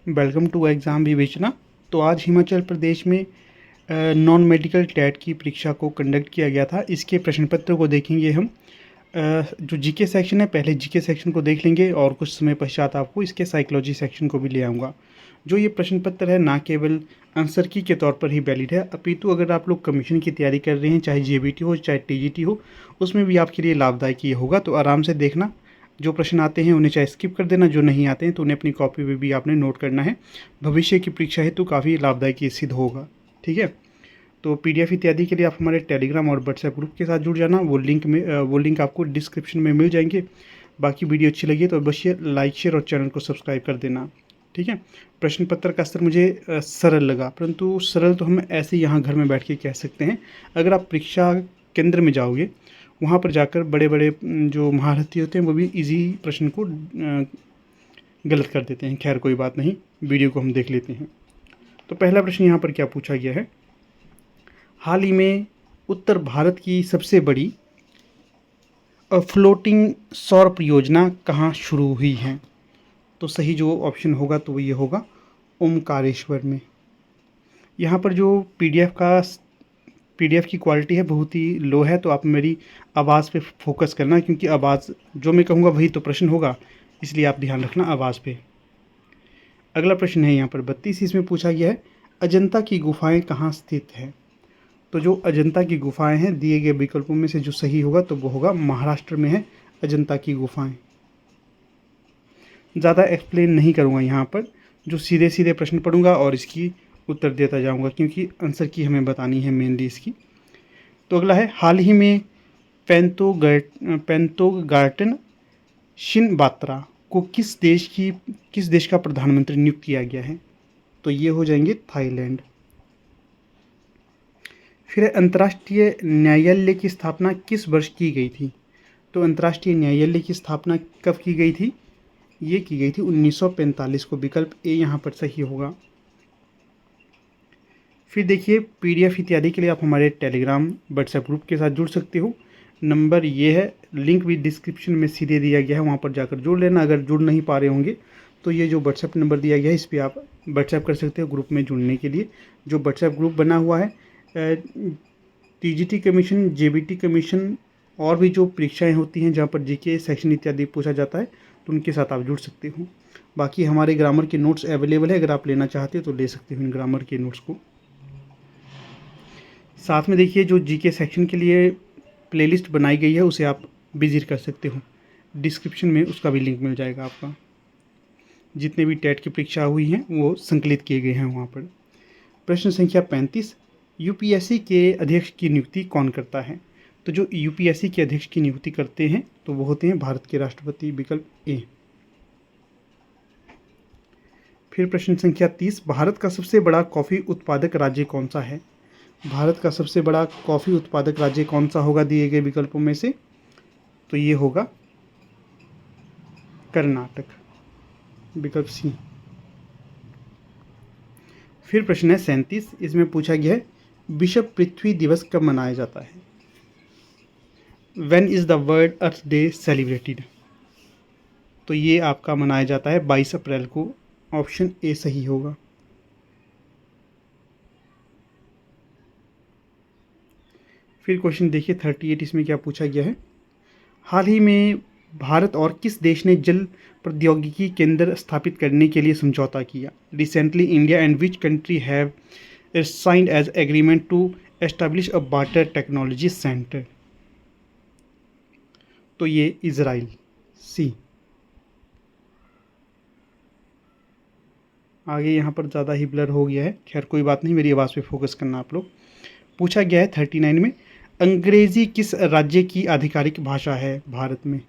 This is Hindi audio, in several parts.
वेलकम टू एग्ज़ाम विवेचना। तो आज हिमाचल प्रदेश में नॉन मेडिकल टेट की परीक्षा को कंडक्ट किया गया था। इसके प्रश्न पत्र को देखेंगे हम। जो जीके सेक्शन है, पहले जीके सेक्शन को देख लेंगे और कुछ समय पश्चात आपको इसके साइकोलॉजी सेक्शन को भी ले आऊँगा। जो ये प्रश्न पत्र है ना केवल आंसर की के तौर पर ही वैलिड है, अपितु अगर आप लोग कमीशन की तैयारी कर रहे हैं, चाहे जेबीटी हो चाहे टीजीटी हो, उसमें भी आपके लिए लाभदायक ये होगा। तो आराम से देखना, जो प्रश्न आते हैं उन्हें चाहे स्किप कर देना, जो नहीं आते हैं तो उन्हें अपनी कॉपी में भी आपने नोट करना है। भविष्य की परीक्षा है तो काफ़ी लाभदायक ये सिद्ध होगा। ठीक है, तो पीडीएफ इत्यादि के लिए आप हमारे टेलीग्राम और व्हाट्सएप ग्रुप के साथ जुड़ जाना। वो लिंक आपको डिस्क्रिप्शन में मिल जाएंगे। बाकी वीडियो अच्छी लगी तो अवश्य लाइक शेयर और चैनल को सब्सक्राइब कर देना। ठीक है, प्रश्न पत्र का स्तर मुझे सरल लगा, परंतु सरल तो हम ऐसे यहाँ घर में बैठ के कह सकते हैं। अगर आप परीक्षा केंद्र में जाओगे, वहाँ पर जाकर बड़े बड़े जो महारथी होते हैं वो भी इजी प्रश्न को गलत कर देते हैं। खैर कोई बात नहीं, वीडियो को हम देख लेते हैं। तो पहला प्रश्न यहाँ पर क्या पूछा गया है, हाल ही में उत्तर भारत की सबसे बड़ी फ्लोटिंग सौर परियोजना कहाँ शुरू हुई है? तो सही जो ऑप्शन होगा तो वो ये होगा ओमकारेश्वर में। यहाँ पर जो पीडीएफ की क्वालिटी है बहुत ही लो है, तो आप मेरी आवाज़ पे फोकस करना, क्योंकि आवाज़ जो मैं कहूँगा वही तो प्रश्न होगा, इसलिए आप ध्यान रखना आवाज़ पे। अगला प्रश्न है यहाँ पर 32, इसमें पूछा गया है अजंता की गुफाएं कहाँ स्थित है? तो जो अजंता की गुफाएं हैं, दिए गए विकल्पों में से जो सही होगा तो वो होगा महाराष्ट्र में है अजंता की गुफाएं। ज़्यादा एक्सप्लेन नहीं करूँगा यहाँ पर, जो सीधे सीधे प्रश्न पढ़ूंगा और इसकी उत्तर देता जाऊंगा, क्योंकि आंसर की हमें बतानी है मेनली इसकी। तो अगला है हाल ही में पेंतोगार्टन शिनबात्रा को किस देश का प्रधानमंत्री नियुक्त किया गया है? तो ये हो जाएंगे थाईलैंड। फिर अंतर्राष्ट्रीय न्यायालय की स्थापना किस वर्ष की गई थी? तो अंतर्राष्ट्रीय न्यायालय की स्थापना कब की गई थी? ये की गई थी 1945 को। विकल्प ए यहाँ पर सही होगा। फिर देखिए, पीडीएफ इत्यादि के लिए आप हमारे टेलीग्राम व्हाट्सएप ग्रुप के साथ जुड़ सकते हो। नंबर ये है, लिंक भी डिस्क्रिप्शन में सीधे दिया गया है, वहाँ पर जाकर जुड़ लेना। अगर जुड़ नहीं पा रहे होंगे तो ये जो व्हाट्सएप नंबर दिया गया है इस पर आप व्हाट्सएप कर सकते हो ग्रुप में जुड़ने के लिए। जो व्हाट्सएप ग्रुप बना हुआ है, टीजीटी कमीशन, जेबीटी कमीशन और भी जो परीक्षाएँ होती हैं जहाँ पर जीके सेक्शन इत्यादि पूछा जाता है, तो उनके साथ आप जुड़ सकते हो। बाकी हमारे ग्रामर के नोट्स अवेलेबल है, अगर आप लेना चाहते हो तो ले सकते हो इन ग्रामर के नोट्स को। साथ में देखिए, जो जीके सेक्शन के लिए प्लेलिस्ट बनाई गई है उसे आप विजिट कर सकते हो, डिस्क्रिप्शन में उसका भी लिंक मिल जाएगा आपका। जितने भी टेट की परीक्षा हुई हैं वो संकलित किए गए हैं वहाँ पर। प्रश्न संख्या 35, यूपीएससी के अध्यक्ष की नियुक्ति कौन करता है? तो जो यूपीएससी के अध्यक्ष की नियुक्ति करते हैं तो वो होते हैं भारत के राष्ट्रपति। विकल्प ए। फिर प्रश्न संख्या 30, भारत का सबसे बड़ा कॉफ़ी उत्पादक राज्य कौन सा है? भारत का सबसे बड़ा कॉफ़ी उत्पादक राज्य कौन सा होगा दिए गए विकल्पों में से? तो ये होगा कर्नाटक। विकल्प सी। फिर प्रश्न है 37, इसमें पूछा गया है विश्व पृथ्वी दिवस कब मनाया जाता है? When is the world earth day celebrated? तो ये आपका मनाया जाता है 22 अप्रैल को। ऑप्शन ए सही होगा। फिर क्वेश्चन देखिए 38, इसमें क्या पूछा गया है, हाल ही में भारत और किस देश ने जल प्रौद्योगिकी केंद्र स्थापित करने के लिए समझौता किया? Recently India and which country have signed as agreement to establish a water technology centre? तो ये इजराइल। सी। आगे यहाँ पर ज़्यादा ही ब्लर हो गया है, खैर कोई बात नहीं, मेरी आवाज़ पे फोकस करना आप लोग। पूछा गया है 39 में, अंग्रेज़ी किस राज्य की आधिकारिक भाषा है भारत में?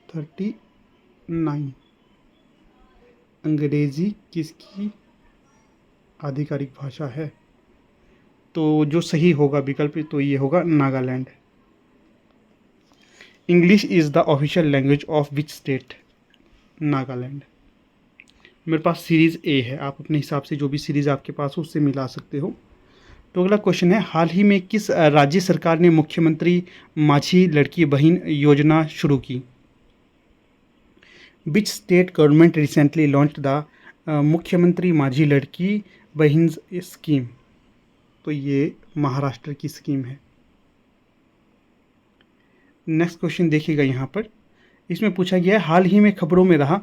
39, अंग्रेज़ी किसकी आधिकारिक भाषा है? तो जो सही होगा विकल्प तो ये होगा Nagaland. English is the official language of which state? Nagaland. मेरे पास सीरीज़ ए है, आप अपने हिसाब से जो भी सीरीज़ आपके पास हो उससे मिला सकते हो। तो अगला क्वेश्चन है, हाल ही में किस राज्य सरकार ने मुख्यमंत्री माझी लड़की बहन योजना शुरू की? Which state government recently launched the मुख्यमंत्री माझी लड़की बहन स्कीम, तो ये महाराष्ट्र की स्कीम है। नेक्स्ट क्वेश्चन देखिएगा यहाँ पर, इसमें पूछा गया है हाल ही में खबरों में रहा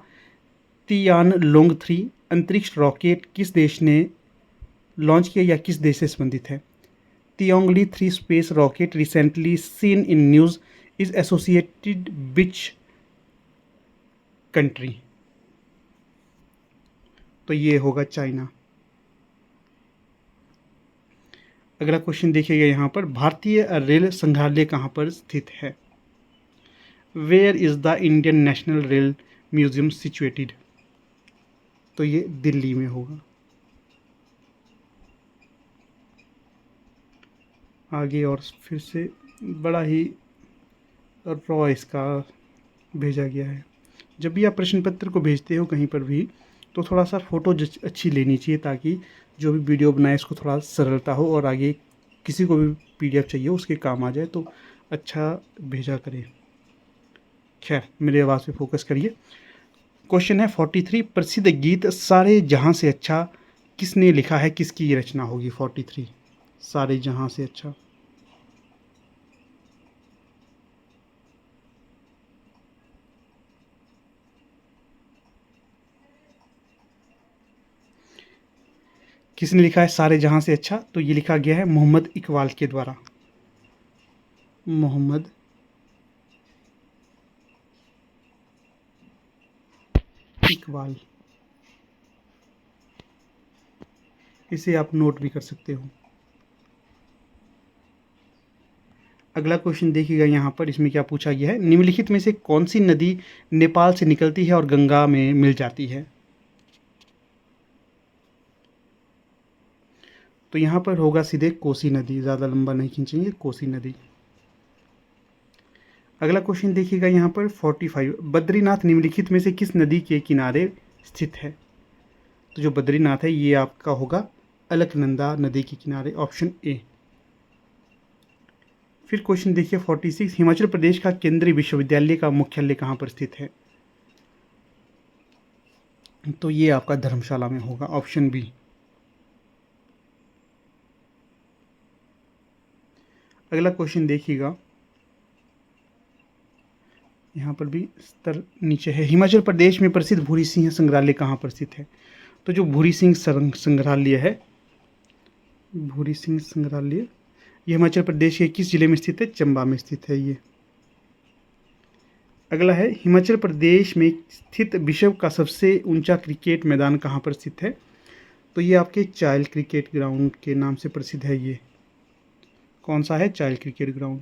तियानलोंग 3 अंतरिक्ष रॉकेट किस देश ने लॉन्च किया या किस देश से संबंधित है। तियांगली 3 space rocket recently seen in news is associated which country, तो ये होगा चाइना। अगला क्वेश्चन देखिएगा यहाँ पर, भारतीय रेल संग्रहालय कहाँ पर स्थित है। Where is the Indian National Rail Museum situated, तो ये दिल्ली में होगा। आगे और फिर से बड़ा ही रॉ इसका भेजा गया है। जब भी आप प्रश्न पत्र को भेजते हो कहीं पर भी, तो थोड़ा सा फ़ोटो अच्छी लेनी चाहिए, ताकि जो भी वीडियो बनाए उसको थोड़ा सरलता हो और आगे किसी को भी पीडीएफ चाहिए उसके काम आ जाए, तो अच्छा भेजा करें। खैर, मेरी आवाज़ पे फोकस करिए। क्वेश्चन है 43, प्रसिद्ध गीत सारे जहां से अच्छा किसने लिखा है, किसकी ये रचना होगी। 43 सारे जहां से अच्छा, किसने लिखा है सारे जहां से अच्छा, तो ये लिखा गया है मोहम्मद इकबाल के द्वारा। मोहम्मद इकबाल, इसे आप नोट भी कर सकते हो। अगला क्वेश्चन देखिएगा यहाँ पर, इसमें क्या पूछा गया है, निम्नलिखित में से कौन सी नदी नेपाल से निकलती है और गंगा में मिल जाती है। तो यहाँ पर होगा सीधे कोसी नदी, ज़्यादा लंबा नहीं खींचेंगे, कोसी नदी। अगला क्वेश्चन देखिएगा यहाँ पर 45, बद्रीनाथ निम्नलिखित में से किस नदी के किनारे स्थित है। तो जो बद्रीनाथ है ये आपका होगा अलकनंदा नदी के किनारे, ऑप्शन ए। फिर क्वेश्चन देखिए 46, हिमाचल प्रदेश का केंद्रीय विश्वविद्यालय का मुख्यालय कहाँ पर स्थित है। तो ये आपका धर्मशाला में होगा, ऑप्शन बी। अगला क्वेश्चन देखिएगा, यहाँ पर भी स्तर नीचे है, हिमाचल प्रदेश में प्रसिद्ध भूरी सिंह संग्रहालय कहाँ पर स्थित है। तो जो भूरी सिंह संग्रहालय है, भूरी सिंह संग्रहालय ये हिमाचल प्रदेश के किस जिले में स्थित है, चंबा में स्थित है ये। अगला है, हिमाचल प्रदेश में स्थित विश्व का सबसे ऊंचा क्रिकेट मैदान कहाँ पर स्थित है। तो ये आपके चाइल्ड क्रिकेट ग्राउंड के नाम से प्रसिद्ध है। ये कौन सा है, चाइल्ड क्रिकेट ग्राउंड।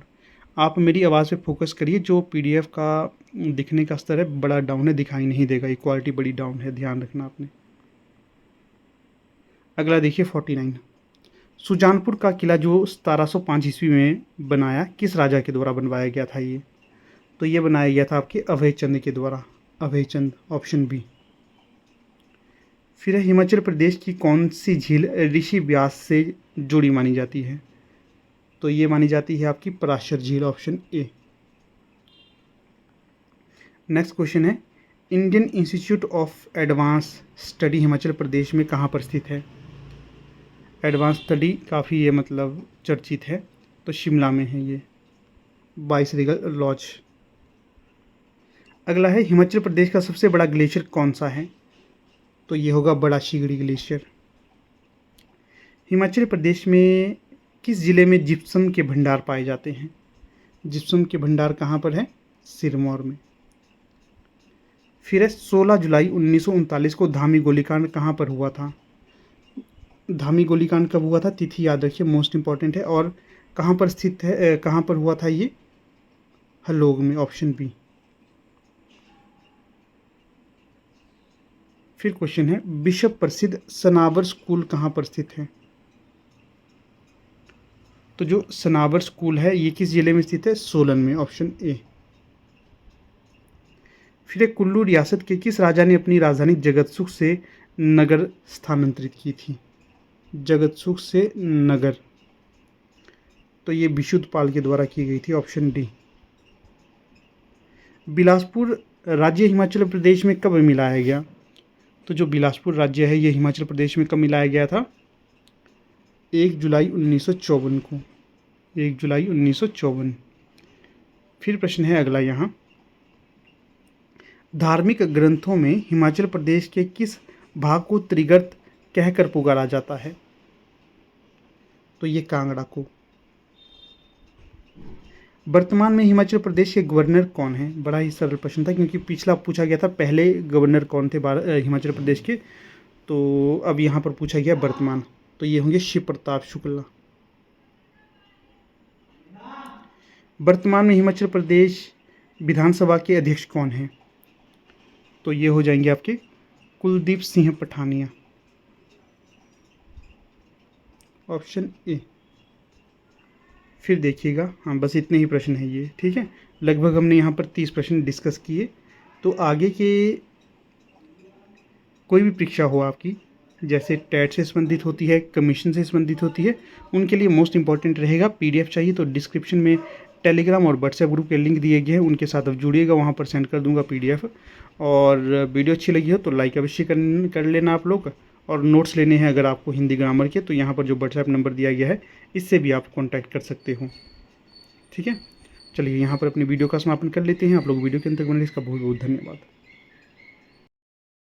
आप मेरी आवाज़ पे फोकस करिए, जो पीडीएफ का दिखने का स्तर है बड़ा डाउन है, दिखाई नहीं देगा, ये क्वालिटी बड़ी डाउन है, ध्यान रखना आपने। अगला देखिए 49, सुजानपुर का किला जो 1705 ईस्वी में बनाया किस राजा के द्वारा बनवाया गया था ये। तो ये बनाया गया था आपके अभय चंद के द्वारा, अभय चंद, ऑप्शन बी। फिर है, हिमाचल प्रदेश की कौन सी झील ऋषि व्यास से जुड़ी मानी जाती है। तो ये मानी जाती है आपकी पराशर झील, ऑप्शन ए। नेक्स्ट क्वेश्चन है, Indian institute of advance study Himachal Pradesh में कहाँ पर स्थित है। एडवांस स्टडी काफ़ी ये मतलब चर्चित है, तो शिमला में है ये, बाइसरीगल लॉज। अगला है, हिमाचल प्रदेश का सबसे बड़ा ग्लेशियर कौन सा है। तो ये होगा बड़ा शिगड़ी ग्लेशियर। हिमाचल प्रदेश में किस जिले में जिप्सम के भंडार पाए जाते हैं। जिप्सम के भंडार कहाँ पर है, सिरमौर में। फिर है, 16 जुलाई 1939 को धामी गोलीकांड कहाँ पर हुआ था। धामी गोलीकांड कब हुआ था, तिथि याद रखिए, मोस्ट इंपॉर्टेंट है। और कहाँ पर स्थित है, कहाँ पर हुआ था ये, हलोग में, ऑप्शन बी। फिर क्वेश्चन है, विश्व प्रसिद्ध सनावर स्कूल कहाँ पर स्थित है। तो जो सनावर स्कूल है ये किस जिले में स्थित है, सोलन में, ऑप्शन ए। फिर कुल्लू रियासत के किस राजा ने अपनी राजधानी जगतसुख से नगर स्थानांतरित की थी। जगतसुख से नगर, तो ये विशुद्धपाल के द्वारा की गई थी, ऑप्शन डी। बिलासपुर राज्य हिमाचल प्रदेश में कब मिलाया गया। तो जो बिलासपुर राज्य है ये हिमाचल प्रदेश में कब मिलाया गया था? 1 जुलाई 1954 को, 1 जुलाई 1954। फिर प्रश्न है अगला यहाँ, धार्मिक ग्रंथों में हिमाचल प्रदेश के किस भाग को त्रिगर्त कहकर पुकारा जाता है? तो ये कांगड़ा को। वर्तमान में हिमाचल प्रदेश के गवर्नर कौन है? बड़ा ही सरल प्रश्न था, क्योंकि पिछला पूछा गया था पहले गवर्नर कौन थे हिमाचल प्रदेश के, तो अब यहाँ पर पूछा गया वर्तमान, तो ये होंगे शिव प्रताप शुक्ला। वर्तमान में हिमाचल प्रदेश विधानसभा के अध्यक्ष कौन हैं? तो ये हो जाएंगे आपके कुलदीप सिंह पठानिया, ऑप्शन ए। फिर देखिएगा, हाँ बस इतने ही प्रश्न है ये, ठीक है। लगभग हमने यहाँ पर 30 प्रश्न डिस्कस किए। तो आगे के कोई भी परीक्षा हो आपकी, जैसे टेट से संबंधित होती है, कमीशन से संबंधित होती है, उनके लिए मोस्ट इंपॉर्टेंट रहेगा पीडीएफ चाहिए तो डिस्क्रिप्शन में टेलीग्राम और व्हाट्सएप ग्रुप के लिंक दिए गए हैं, उनके साथ आप जुड़िएगा, वहाँ पर सेंड कर दूंगा पीडीएफ। और वीडियो अच्छी लगी हो तो लाइक अवश्य कर लेना आप लोग। और नोट्स लेने हैं अगर आपको हिंदी ग्रामर के, तो यहाँ पर जो व्हाट्सएप नंबर दिया गया है इससे भी आप कॉन्टैक्ट कर सकते हो, ठीक है। चलिए यहाँ पर अपनी वीडियो का समापन कर लेते हैं। आप लोग वीडियो के अंत तक बने, इसका बहुत बहुत धन्यवाद।